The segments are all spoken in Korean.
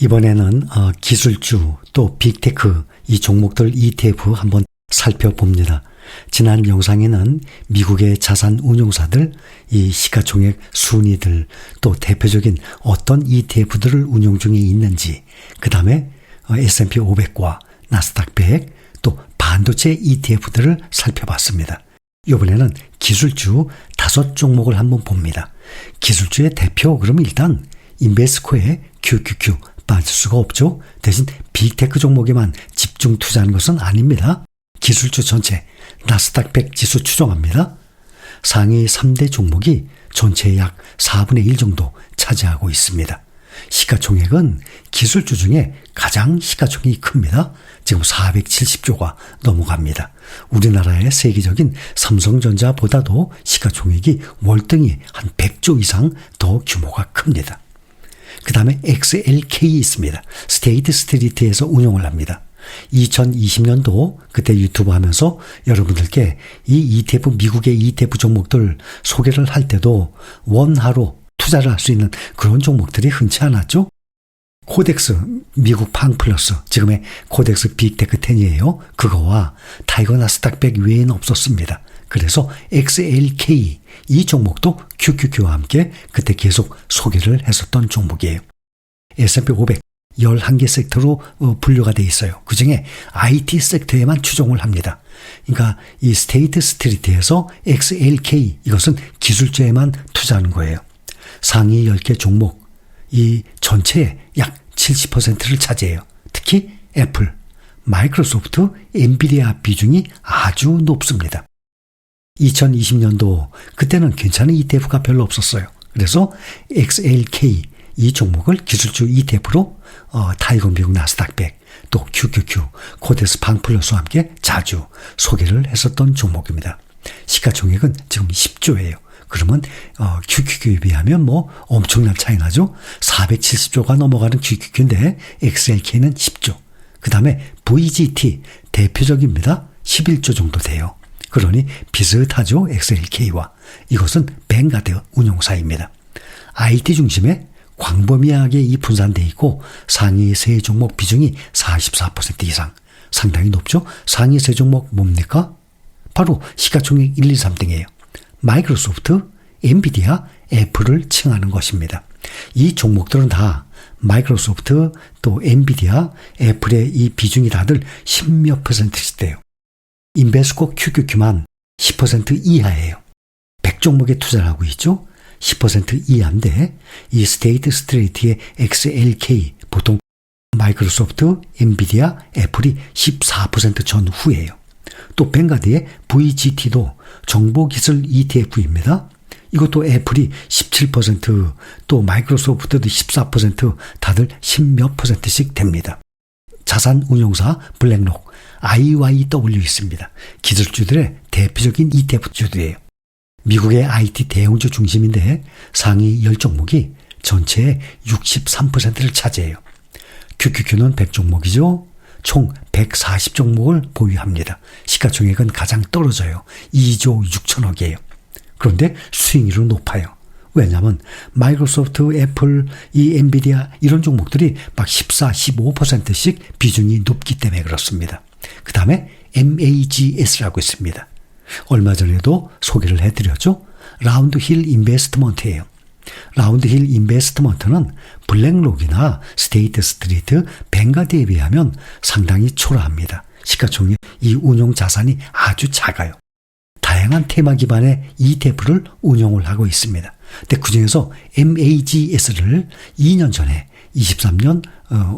이번에는 기술주 또 빅테크 이 종목들 ETF 한번 살펴봅니다. 지난 영상에는 미국의 자산 운용사들, 이 시가총액 순위들, 또 대표적인 어떤 ETF들을 운용 중에 있는지, 그 다음에 S&P 500과 나스닥 100, 또 반도체 ETF들을 살펴봤습니다. 이번에는 기술주 5종목을 한번 봅니다. 기술주의 대표, 그러면 일단 인베스코의 QQQ 빠질 수가 없죠. 대신 빅테크 종목에만 집중 투자하는 것은 아닙니다. 기술주 전체 나스닥 100 지수 추정합니다. 상위 3대 종목이 전체의 약 4분의 1 정도 차지하고 있습니다. 시가총액은 기술주 중에 가장 시가총액이 큽니다. 지금 470조가 넘어갑니다. 우리나라의 세계적인 삼성전자보다도 시가총액이 월등히 한 100조 이상 더 규모가 큽니다. 그 다음에 XLK 있습니다. 스테이트 스트리트에서 운용을 합니다. 2020년도 그때 유튜브 하면서 여러분들께 이 ETF, 미국의 ETF 종목들 소개를 할 때도 원화로 투자를 할 수 있는 그런 종목들이 흔치 않았죠. 코덱스 미국 팡플러스, 지금의 코덱스 빅테크 10이에요. 그거와 타이거 나스닥 100 외에는 없었습니다. 그래서 XLK 이 종목도 QQQ와 함께 그때 계속 소개를 했었던 종목이에요. S&P 500 11개 섹터로 분류가 돼 있어요. 그중에 IT 섹터에만 추종을 합니다. 그러니까 이 스테이트 스트리트에서 XLK 이것은 기술주에만 투자하는 거예요. 상위 10개 종목 이 전체의 약 70%를 차지해요. 특히 애플, 마이크로소프트, 엔비디아 비중이 아주 높습니다. 2020년도 그때는 괜찮은 ETF가 별로 없었어요. 그래서 XLK 이 종목을 기술주 ETF로 타이거 미국 나스닥 100, 또 QQQ, 코덱스 팡플러스와 함께 자주 소개를 했었던 종목입니다. 시가총액은 지금 10조예요. 그러면 QQQ에 비하면 뭐 엄청난 차이 나죠. 470조가 넘어가는 QQQ인데 XLK는 10조. 그 다음에 VGT 대표적입니다. 11조 정도 돼요. 그러니 비슷하죠. XLK와. 이것은 뱅가드 운용사입니다. IT 중심의 광범위하게 이 분산되어 있고 상위 3종목 비중이 44% 이상. 상당히 높죠. 상위 3종목 뭡니까? 바로 시가총액 1, 2, 3등이에요. 마이크로소프트, 엔비디아, 애플을 칭하는 것입니다. 이 종목들은 다 마이크로소프트, 또 엔비디아, 애플의 이 비중이 다들 10몇 %씩 돼요. 인베스코 QQQ만 10% 이하예요. 100종목에 투자를 하고 있죠. 10% 이하인데 이 스테이트 스트레이트의 XLK 보통 마이크로소프트, 엔비디아, 애플이 14% 전후예요. 또 뱅가드의 VGT도 정보기술 ETF입니다. 이것도 애플이 17%, 또 마이크로소프트도 14%, 다들 10몇 %씩 됩니다. 자산 운용사 블랙록, IYW 있습니다. 기술주들의 대표적인 ETF주들이에요. 미국의 IT 대형주 중심인데 상위 10종목이 전체의 63%를 차지해요. QQQ는 100종목이죠. 총 140종목을 보유합니다. 시가총액은 가장 떨어져요. 2조 6천억이에요. 그런데 수익률은 높아요. 왜냐하면 마이크로소프트, 애플, 이 엔비디아 이런 종목들이 막 14, 15%씩 비중이 높기 때문에 그렇습니다. 그 다음에 MAGS라고 있습니다. 얼마 전에도 소개를 해드렸죠. 라운드힐 인베스트먼트예요. 라운드힐 인베스트먼트는 블랙록이나 스테이트 스트리트, 뱅가드에 비하면 상당히 초라합니다. 시가총액 이 운용 자산이 아주 작아요. 다양한 테마 기반의 ETF를 운용을 하고 있습니다. 근데 그중에서 MAGS를 2년 전에 23년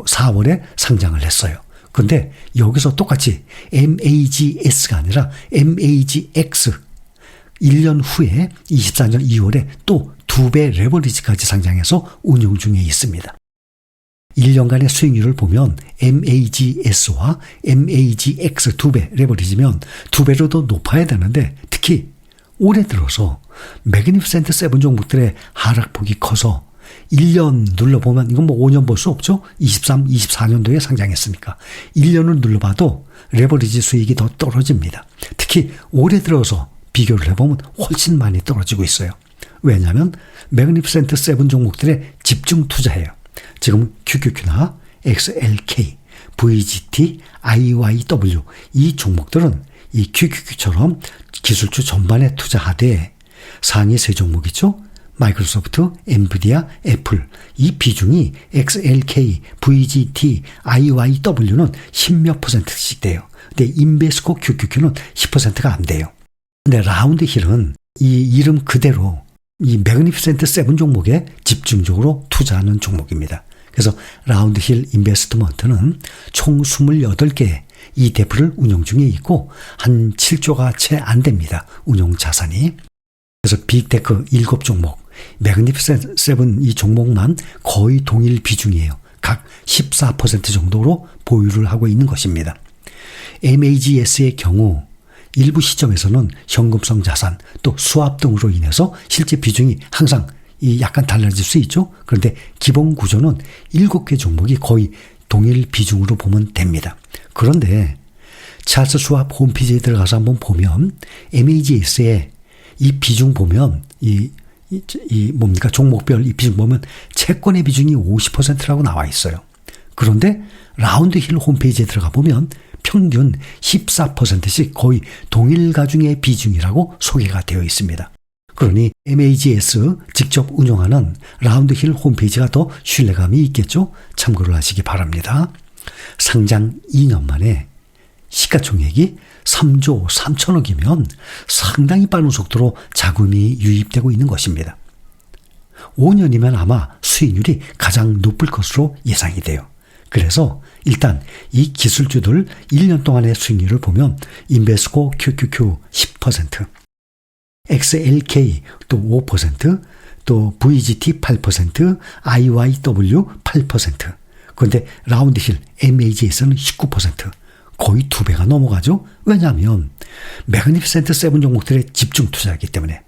4월에 상장을 했어요. 그런데 여기서 똑같이 MAGS가 아니라 MAGX 1년 후에 24년 2월에 또 2배 레버리지까지 상장해서 운용 중에 있습니다. 1년간의 수익률을 보면 MAGS와 MAGX 2배 레버리지면 2배로 더 높아야 되는데 특히 올해 들어서 매그니피센트 7 종목들의 하락폭이 커서 1년 눌러보면 이건 뭐 5년 볼 수 없죠. 23, 24년도에 상장했으니까 1년을 눌러봐도 레버리지 수익이 더 떨어집니다. 특히 올해 들어서 비교를 해보면 훨씬 많이 떨어지고 있어요. 왜냐하면 매그니피센트 7 종목들의 집중 투자예요. 지금 QQQ나 XLK, VGT, IYW 이 종목들은 이 QQQ처럼 기술주 전반에 투자하되 상위 세 종목이죠. 마이크로소프트, 엔비디아, 애플 이 비중이 XLK, VGT, IYW는 10몇 %씩 돼요. 근데 인베스코 QQQ는 10%가 안 돼요. 근데 라운드힐은 이 이름 그대로 이 매그니피센트 세븐 종목에 집중적으로 투자하는 종목입니다. 그래서 라운드힐 인베스트먼트는 총 28개의 ETF를 운영 중에 있고 한 7조가 채 안 됩니다. 운용 자산이. 그래서 빅테크 7종목, 매그니피센트 세븐 이 종목만 거의 동일 비중이에요. 각 14% 정도로 보유를 하고 있는 것입니다. MAGS의 경우 일부 시점에서는 현금성 자산 또 수합 등으로 인해서 실제 비중이 항상 약간 달라질 수 있죠. 그런데 기본 구조는 7개 종목이 거의 동일 비중으로 보면 됩니다. 그런데 찰스 수합 홈페이지에 들어가서 한번 보면 MAGS의 이 비중 보면 뭡니까 종목별 이 비중 보면 채권의 비중이 50%라고 나와 있어요. 그런데 라운드힐 홈페이지에 들어가 보면 평균 14%씩 거의 동일 가중의 비중이라고 소개가 되어 있습니다. 그러니 MAGS 직접 운영하는 라운드힐 홈페이지가 더 신뢰감이 있겠죠? 참고를 하시기 바랍니다. 상장 2년 만에 시가총액이 3조 3천억이면 상당히 빠른 속도로 자금이 유입되고 있는 것입니다. 5년이면 아마 수익률이 가장 높을 것으로 예상이 돼요. 그래서 일단 이 기술주들 1년 동안의 수익률을 보면 인베스코 QQQ 10%, XLK 또 5%, 또 VGT 8%, IYW 8%. 그런데 라운드힐 MAGS는 19%. 거의 2배가 넘어가죠. 왜냐하면 매그니피센트 세븐 종목들의 집중 투자이기 때문에.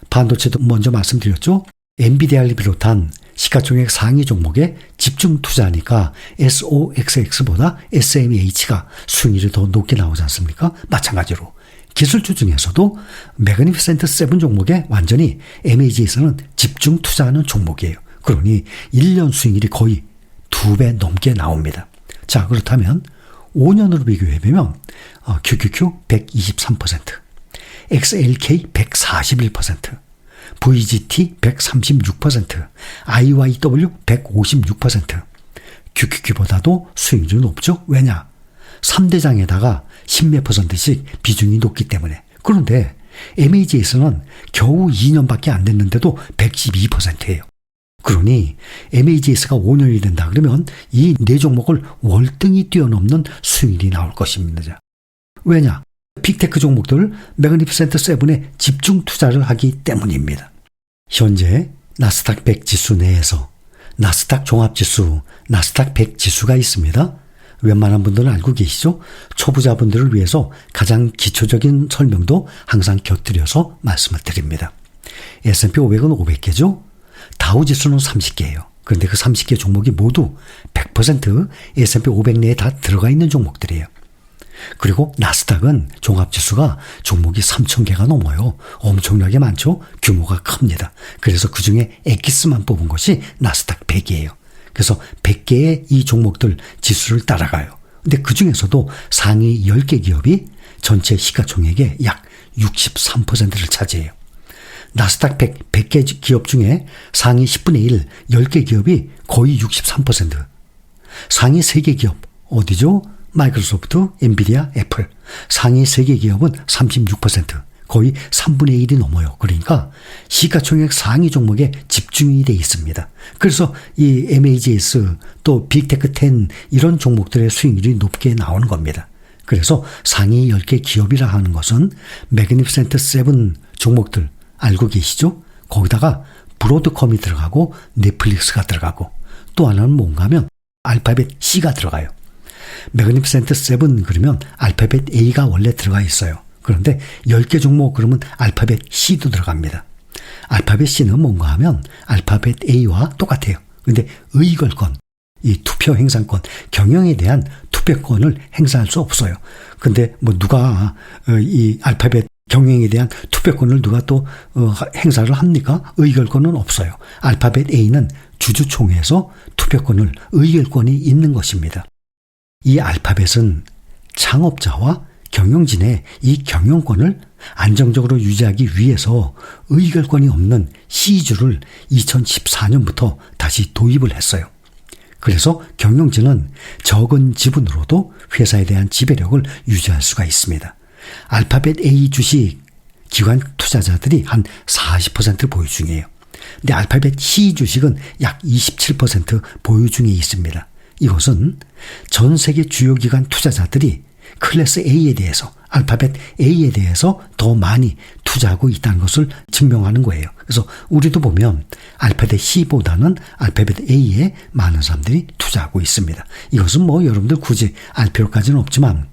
반도체도 먼저 말씀드렸죠. 엔비디아를 비롯한 시가총액 상위 종목에 집중 투자하니까 SOXX보다 SMH가 수익률이 더 높게 나오지 않습니까? 마찬가지로 기술주 중에서도 매그니피센트 세븐 종목에 완전히 MAG에서는 집중 투자하는 종목이에요. 그러니 1년 수익률이 거의 2배 넘게 나옵니다. 자, 그렇다면 5년으로 비교해보면 QQQ 123%, XLK 141%, VGT 136%, IYW 156%. QQQ보다도 수익률이 높죠. 왜냐? 3대장에다가 10몇 %씩 비중이 높기 때문에. 그런데 MAG에서는 겨우 2년밖에 안 됐는데도 112%예요. 그러니 MAGS가 5년이 된다 그러면 이 네 종목을 월등히 뛰어넘는 수익이 나올 것입니다. 왜냐? 빅테크 종목들 매그니피센트 세븐에 집중 투자를 하기 때문입니다. 현재 나스닥 100 지수 내에서 나스닥 종합지수, 나스닥 100 지수가 있습니다. 웬만한 분들은 알고 계시죠? 초보자분들을 위해서 가장 기초적인 설명도 항상 곁들여서 말씀을 드립니다. S&P 500은 500개죠? 다우지수는 30개예요. 그런데 그 30개 종목이 모두 100% S&P 500 내에 다 들어가 있는 종목들이에요. 그리고 나스닥은 종합지수가 종목이 3,000개가 넘어요. 엄청나게 많죠? 규모가 큽니다. 그래서 그중에 엑기스만 뽑은 것이 나스닥 100이에요. 그래서 100개의 이 종목들 지수를 따라가요. 근데 그중에서도 상위 10개 기업이 전체 시가총액의 약 63%를 차지해요. 나스닥 100개 기업 중에 상위 10분의 1, 10개 기업이 거의 63%. 상위 3개 기업 어디죠? 마이크로소프트, 엔비디아, 애플. 상위 3개 기업은 36%. 거의 3분의 1이 넘어요. 그러니까 시가총액 상위 종목에 집중이 돼 있습니다. 그래서 이 MAGS 또 빅테크 10 이런 종목들의 수익률이 높게 나오는 겁니다. 그래서 상위 10개 기업이라 하는 것은 매그니피센트 세븐 종목들 알고 계시죠? 거기다가 브로드컴이 들어가고 넷플릭스가 들어가고 또 하나는 뭔가 하면 알파벳 C가 들어가요. 매그니피센트 세븐 그러면 알파벳 A가 원래 들어가 있어요. 그런데 10개 종목 그러면 알파벳 C도 들어갑니다. 알파벳 C는 뭔가 하면 알파벳 A와 똑같아요. 그런데 의결권, 이 투표 행사권, 경영에 대한 투표권을 행사할 수 없어요. 근데 뭐 누가 이 알파벳 경영에 대한 투표권을 누가 또 행사를 합니까? 의결권은 없어요. 알파벳 A는 주주총회에서 투표권을 의결권이 있는 것입니다. 이 알파벳은 창업자와 경영진의 이 경영권을 안정적으로 유지하기 위해서 의결권이 없는 C주를 2014년부터 다시 도입을 했어요. 그래서 경영진은 적은 지분으로도 회사에 대한 지배력을 유지할 수가 있습니다. 알파벳 A 주식 기관 투자자들이 한 40% 보유 중이에요. 근데 알파벳 C 주식은 약 27% 보유 중에 있습니다. 이것은 전 세계 주요 기관 투자자들이 클래스 A에 대해서, 알파벳 A에 대해서 더 많이 투자하고 있다는 것을 증명하는 거예요. 그래서 우리도 보면 알파벳 C보다는 알파벳 A에 많은 사람들이 투자하고 있습니다. 이것은 뭐 여러분들 굳이 알 필요까지는 없지만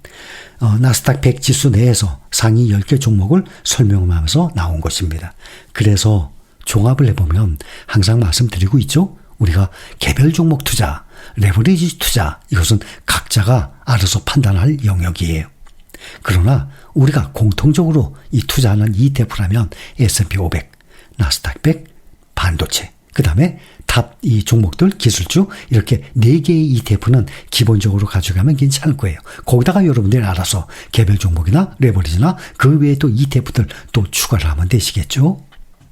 나스닥 100 지수 내에서 상위 10개 종목을 설명하면서 나온 것입니다. 그래서 종합을 해보면 항상 말씀드리고 있죠. 우리가 개별 종목 투자, 레버리지 투자, 이것은 각자가 알아서 판단할 영역이에요. 그러나 우리가 공통적으로 이 투자하는 ETF라면 S&P 500, 나스닥 100, 반도체, 그 다음에 탑 이 종목들, 기술주, 이렇게 4개의 ETF는 기본적으로 가져가면 괜찮을 거예요. 거기다가 여러분들이 알아서 개별 종목이나 레버리지나 그 외에 또 ETF들 또 추가를 하면 되시겠죠.